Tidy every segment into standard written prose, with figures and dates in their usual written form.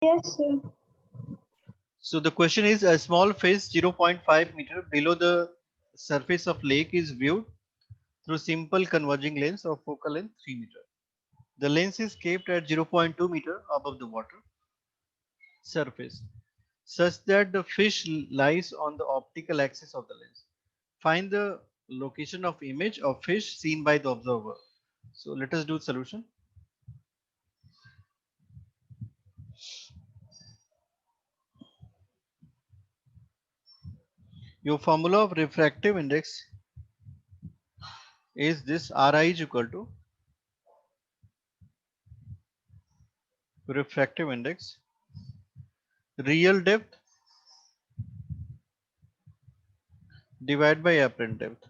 Yes, sir. So the question is, a small fish 0.5 meter below the surface of lake is viewed through simple converging lens of focal length 3 meter. The lens is kept at 0.2 meter above the water surface such that the fish lies on the optical axis of the lens. Find the location of image of fish seen by the observer. So let us do solution. Your formula of refractive index is this: Ri is equal to refractive index, real depth divided by apparent depth.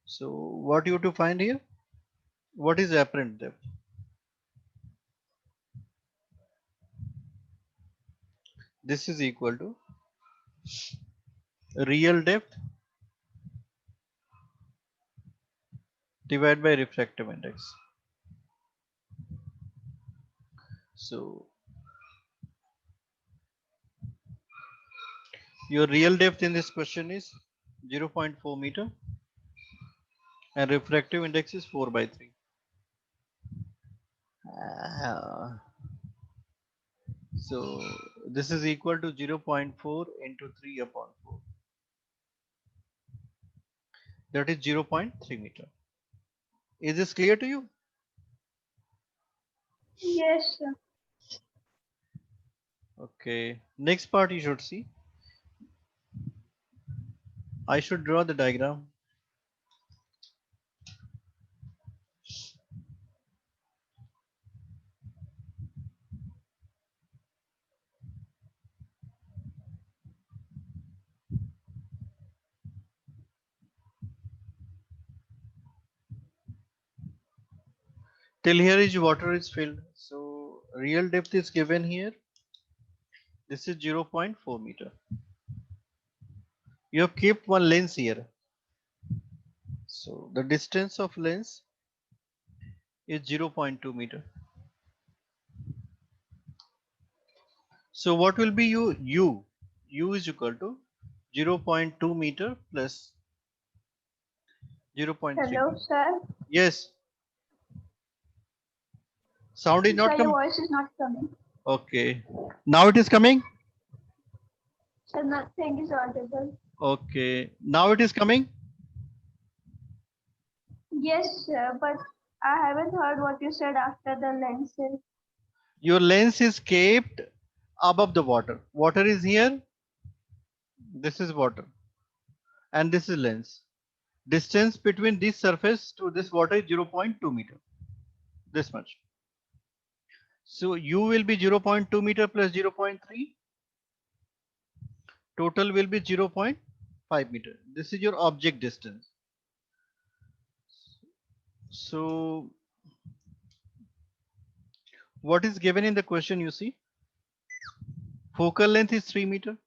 So what you have to find here? What is apparent depth? This is equal to real depth divided by refractive index. So your real depth in this question is 0.4 meter and refractive index is 4 by 3. So this is equal to 0.4 into 3 upon 4. That is 0.3 meter. Is this clear to you? Yes, sir. Okay. Next part you should see. I should draw the diagram. Till here is water is filled. So real depth is given here. This is 0.4 meter. You have kept one lens here. So the distance of lens is 0.2 meter. So what will be U? U is equal to 0.2 meter plus 0.3 Hello, meter. sir. Yes. Sound is not Sir, your coming. voice is not coming. Okay. Now it is coming. Sir, nothing is audible. Okay. Now it is coming. Yes, sir, but I haven't heard what you said after the lenses. Your lens is kept above the water. Water is here. This is water. And this is lens. Distance between this surface to this water is 0.2 meter. This much. So U will be 0.2 meter plus 0.3. Total will be 0.5 meter. This is your object distance. So what is given in the question, you see? Focal length is 3 meter.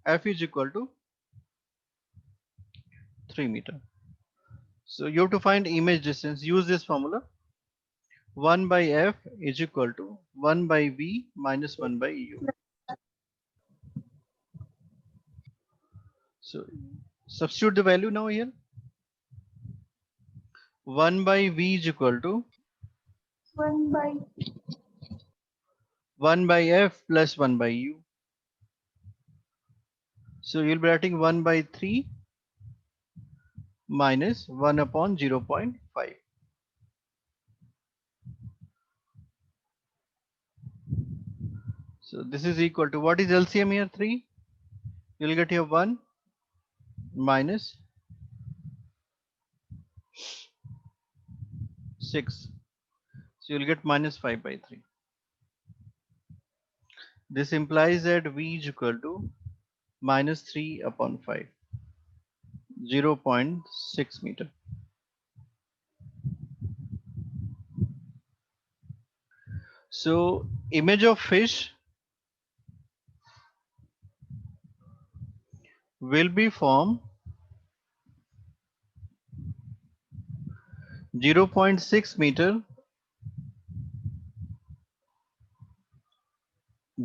F is equal to 3 meter. So you have to find image distance. Use this formula. 1 by F is equal to 1 by V minus 1 by U. So substitute the value now here. 1 by V is equal to 1 by 1 by F plus 1 by U. So you'll be writing 1 by 3 minus 1 upon 0.5. So this is equal to, what is LCM here? 3. You'll get here 1 minus 6. So you'll get minus 5 by 3. This implies that V is equal to minus 3 upon 5, 0.6 meter. So image of fish will be from 0.6 meter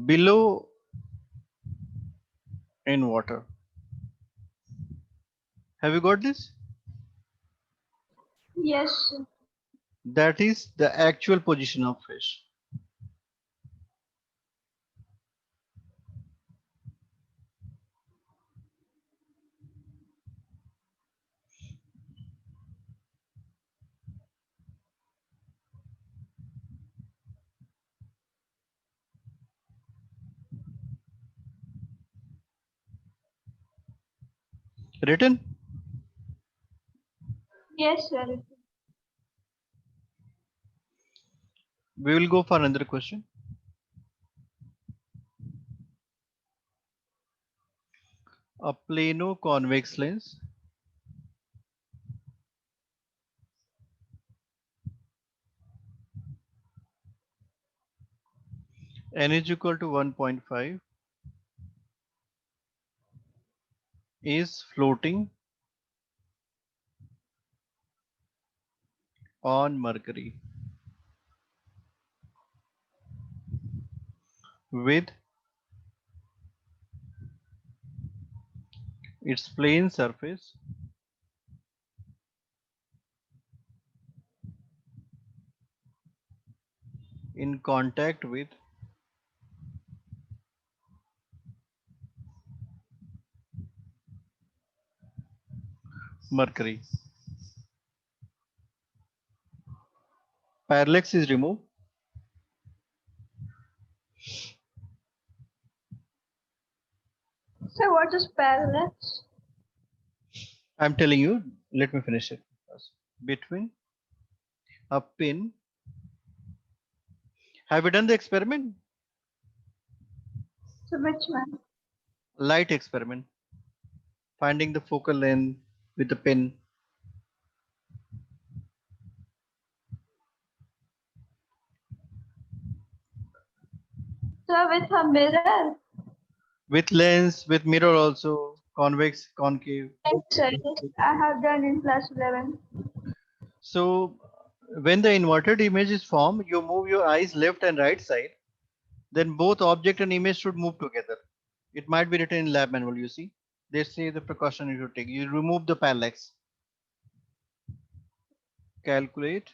below in water. Have you got this? Yes, sir. That is the actual position of fish. Written? Yes, sir. We will go for another question. A plano convex lens n is equal to 1.5 is floating on mercury with its plane surface in contact with mercury. Parallax is removed. So what is parallax? I'm telling you, let me finish it first. Between a pin. Have you done the experiment? So which one? Light experiment. Finding the focal length with the pin. So with a mirror? With lens, with mirror also, convex, concave. Yes, sir. Yes, I have done in class 11. So when the inverted image is formed, you move your eyes left and right side, then both object and image should move together. It might be written in lab manual, you see. They say the precaution you should take. You remove the parallax. Calculate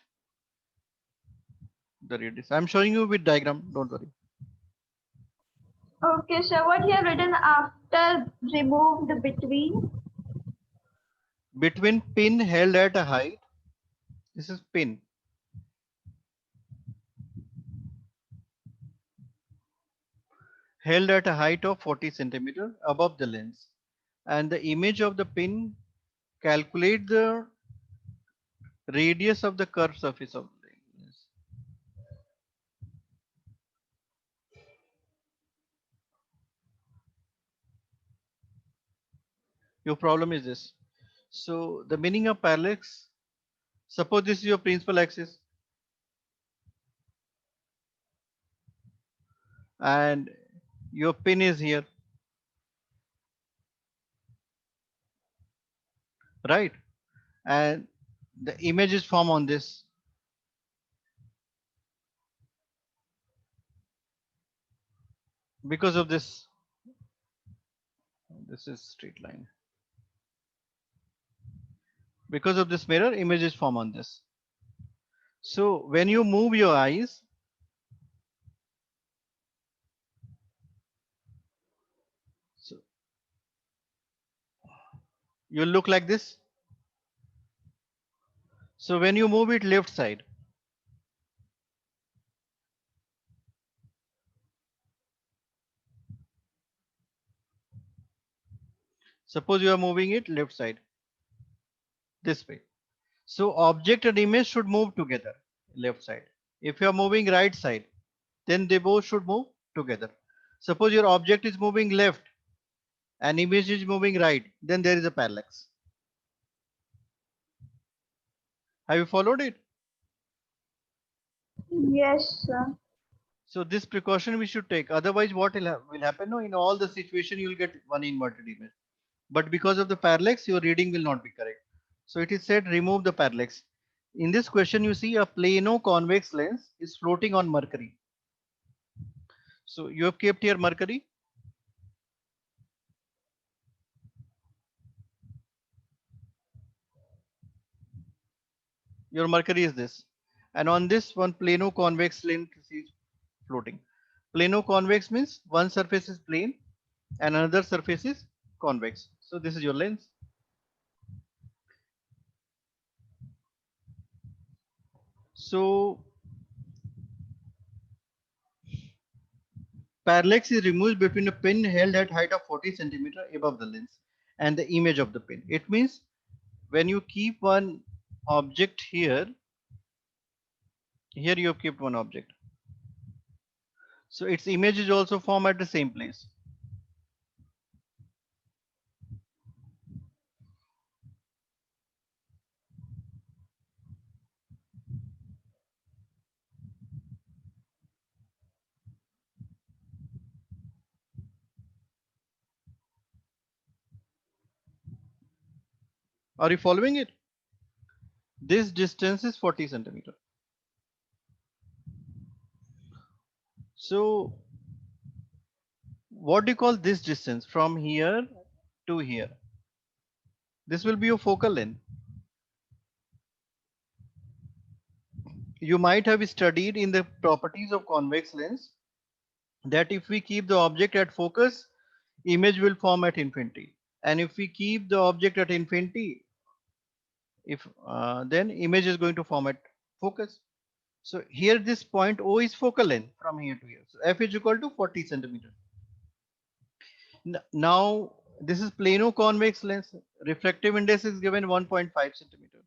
the radius. I'm showing you with diagram, don't worry. Okay, so what you have written after remove the between? Between pin held at a height, this is pin. Held at a height of 40 centimeter above the lens. And the image of the pin, calculate the radius of the curved surface of the lens. Your problem is this. So the meaning of parallax, suppose this is your principal axis and your pin is here, right? And the image is formed on this. Because of this is straight line. Because of this mirror, image is formed on this. So when you move your eyes, so you look like this. So when you move it left side, suppose you are moving it left side, this way. So object and image should move together, left side. If you are moving right side, then they both should move together. Suppose your object is moving left and image is moving right, then there is a parallax. Have you followed it? Yes, sir. So this precaution we should take. Otherwise, what will happen? No, in all the situation, you will get one inverted image. But because of the parallax, your reading will not be correct. So it is said remove the parallax. In this question, you see a plano-convex lens is floating on Mercury. So you have kept here Mercury. Your Mercury is this. And on this one plano-convex lens is floating. Plano-convex means one surface is plane and another surface is convex. So this is your lens. So parallax is removed between a pin held at height of 40 centimeter above the lens and the image of the pin. It means when you keep one object here, here you have kept one object. So its image is also formed at the same place. Are you following it? This distance is 40 centimeter. So what do you call this distance from here to here? This will be your focal length. You might have studied in the properties of convex lens that if we keep the object at focus, image will form at infinity. And if we keep the object at infinity, if then image is going to form at focus. So here this point O is focal length from here to here. So F is equal to 40 centimeter. Now this is plano convex lens. Refractive index is given 1.5 centimeter.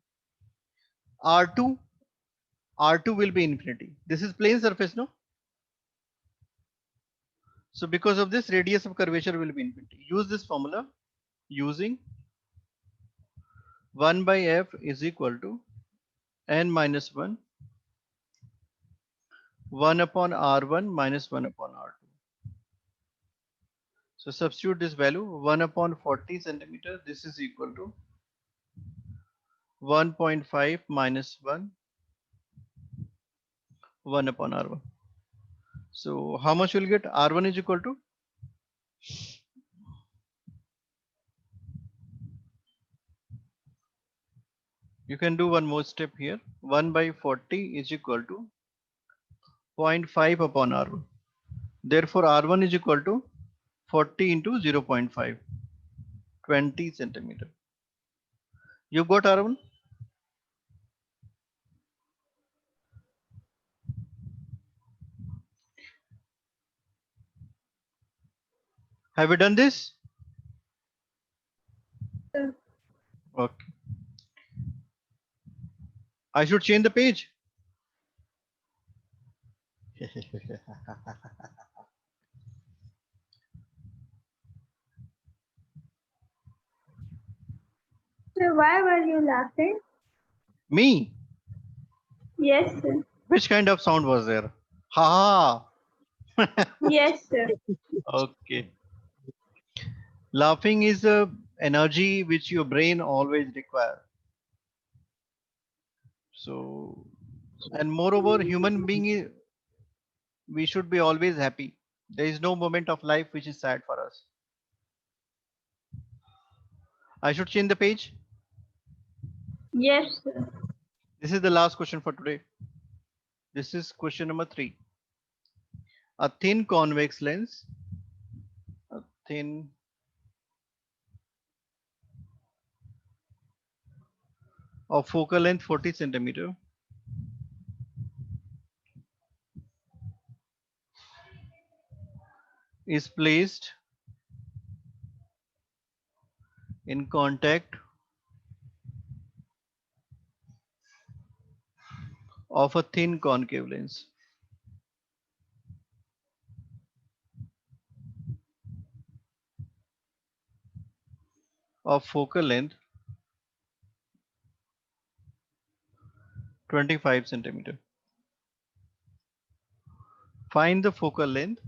R2 R2 will be infinity. This is plane surface, no? So because of this, radius of curvature will be infinity. Use this formula using 1 by F is equal to n minus 1, 1 upon R1 minus 1 upon R2. So substitute this value 1 upon 40 centimeter. This is equal to 1.5 minus 1, 1 upon R1. So how much will you get? R1 is equal to, you can do one more step here. 1 by 40 is equal to 0.5 upon R1. Therefore R1 is equal to 40 into 0.5, 20 centimeter. You got R1? Have you done this? Okay. I should change the page. So why were you laughing? Me? Yes, sir. Which kind of sound was there? Ha ha. Yes, sir. Okay. Laughing is a energy which your brain always require. So, and moreover, human being is, we should be always happy. There is no moment of life which is sad for us. I should change the page. Yes, sir. This is the last question for today. This is question number 3. A thin convex lens, a thin of focal length 40 centimeter is placed in contact of a thin concave lens of focal length 25 centimeter. Find the focal length,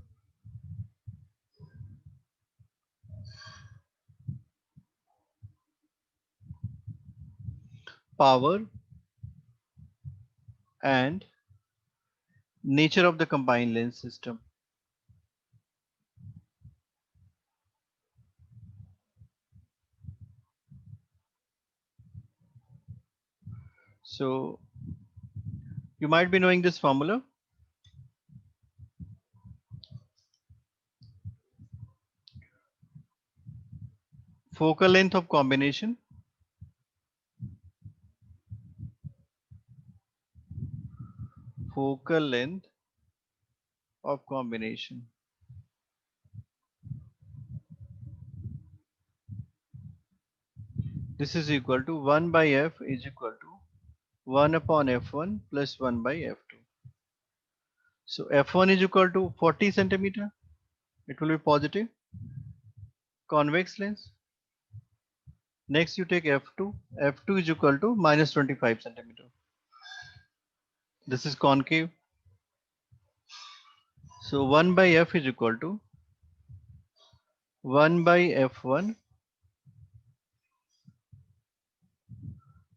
power, and nature of the combined lens system. So you might be knowing this formula. Focal length of combination focal length of combination this is equal to 1 by f is equal to 1 upon f1 plus 1 by f2. So f1 is equal to 40 centimeter. It will be positive convex lens. Next you take f2. F2 is equal to minus 25 centimeter. This is concave. So 1 by f is equal to 1 by f1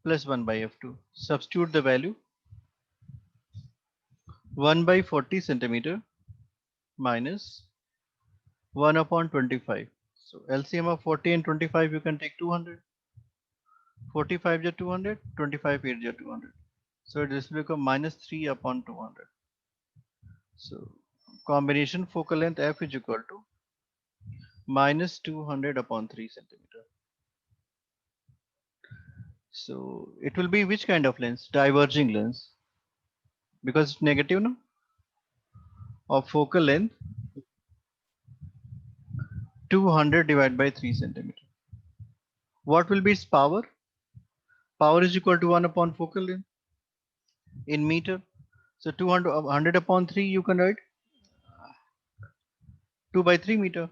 plus 1 by f2. Substitute the value 1 by 40 centimeter minus 1 upon 25. So LCM of 40 and 25 you can take 200. 45 is 200, 25 is 200. So this will become minus 3 upon 200. So combination focal length f is equal to minus 200 upon 3 centimeter. So it will be which kind of lens? Diverging lens. Because it's negative no? Of focal length 200 divided by 3 centimeter. What will be its power? Power is equal to 1 upon focal length in meter. So 200 100 upon 3 you can write 2 by 3 meter.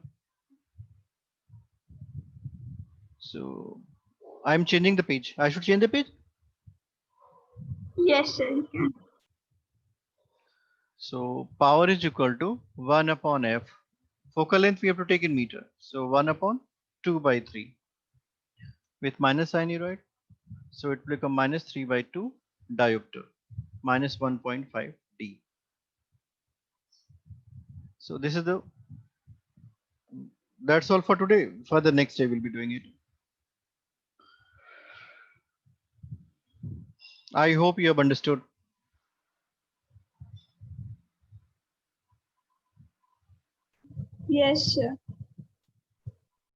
So I'm changing the page. I should change the page. Yes, sir. You can. So power is equal to 1 upon f. Focal length we have to take in meter. So 1 upon 2 by 3. With minus sign you write. So it will become minus 3 by 2 diopter. Minus 1.5 D. So this is the that's all for today. For the next day we'll be doing it. I hope you have understood. Yes, sir.